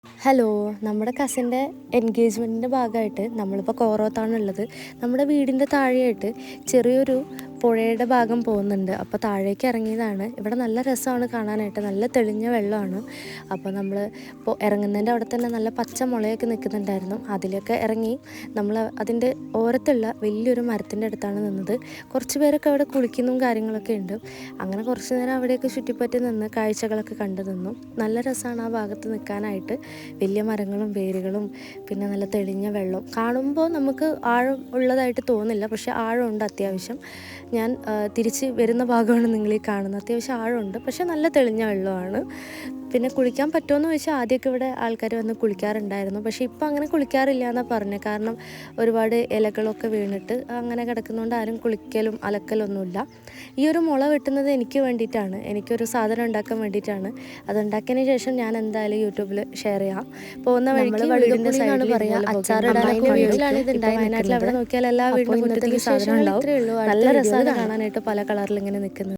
Hello, നമ്മുടെ കസിൻ്റെ എൻഗേജ്മെൻറ്റിൻ്റെ ഭാഗമായിട്ട് നമ്മളിപ്പോൾ കോറോത്താണുള്ളത്. നമ്മുടെ വീടിൻ്റെ താഴെയായിട്ട് ചെറിയൊരു പുഴയുടെ ഭാഗം പോകുന്നുണ്ട്. അപ്പോൾ താഴേക്ക് ഇറങ്ങിയതാണ്. ഇവിടെ നല്ല രസമാണ് കാണാനായിട്ട്, നല്ല തെളിഞ്ഞ വെള്ളമാണ്. അപ്പോൾ നമ്മൾ ഇപ്പോൾ ഇറങ്ങുന്നതിൻ്റെ അവിടെ തന്നെ നല്ല പച്ച മുളയൊക്കെ നിൽക്കുന്നുണ്ടായിരുന്നു. അതിലൊക്കെ ഇറങ്ങി നമ്മൾ അതിൻ്റെ ഓരത്തുള്ള വലിയൊരു മരത്തിൻ്റെ അടുത്താണ് നിന്നത്. കുറച്ച് പേരൊക്കെ അവിടെ കുളിക്കുന്നതും കാര്യങ്ങളൊക്കെ ഉണ്ട്. അങ്ങനെ കുറച്ച് നേരം അവിടെയൊക്കെ ചുറ്റിപ്പറ്റി നിന്ന് കാഴ്ചകളൊക്കെ കണ്ടു നിന്നു. നല്ല രസമാണ് ആ ഭാഗത്ത് നിൽക്കാനായിട്ട്. വലിയ മരങ്ങളും വേരുകളും പിന്നെ നല്ല തെളിഞ്ഞ വെള്ളം കാണുമ്പോൾ നമുക്ക് ആഴം ഉള്ളതായിട്ട് തോന്നില്ല, പക്ഷേ ആഴമുണ്ട് അത്യാവശ്യം. ഞാൻ തിരിച്ച് വരുന്ന ഭാഗമാണ് നിങ്ങളീ കാണുന്നത്. അത്യാവശ്യം ആഴമുണ്ട്, പക്ഷേ നല്ല തെളിഞ്ഞ വെള്ളമാണ്. പിന്നെ കുളിക്കാൻ പറ്റുമെന്ന് ചോദിച്ചാൽ ആദ്യമൊക്കെ ഇവിടെ ആൾക്കാർ വന്ന് കുളിക്കാറുണ്ടായിരുന്നു, പക്ഷേ ഇപ്പോൾ അങ്ങനെ കുളിക്കാറില്ല എന്നാണ് പറഞ്ഞത്. കാരണം ഒരുപാട് ഇലകളൊക്കെ വീണിട്ട് അങ്ങനെ കിടക്കുന്നതുകൊണ്ട് ആരും കുളിക്കലും അലക്കലൊന്നുമില്ല. ഈ ഒരു മുള വെട്ടുന്നത് എനിക്ക് വേണ്ടിയിട്ടാണ്, എനിക്കൊരു സാധനം ഉണ്ടാക്കാൻ വേണ്ടിയിട്ടാണ്. അതുണ്ടാക്കിയതിന് ശേഷം ഞാൻ എന്തായാലും യൂട്യൂബിൽ ഷെയർ ചെയ്യാം. പോകുന്ന വഴിക്ക് വീടിൻ്റെ സൈഡിൽ വീട്ടിലാണ് ഇത് ഉണ്ടായി. വയനാട്ടിൽ അവിടെ നോക്കിയാൽ എല്ലാ വീടിൻ്റെ മുറ്റത്തും ഈ സാധനം ഉണ്ടാവും. നല്ല രസമാണ് കാണാനായിട്ട്, പല കളറിൽ ഇങ്ങനെ നിൽക്കുന്നത്.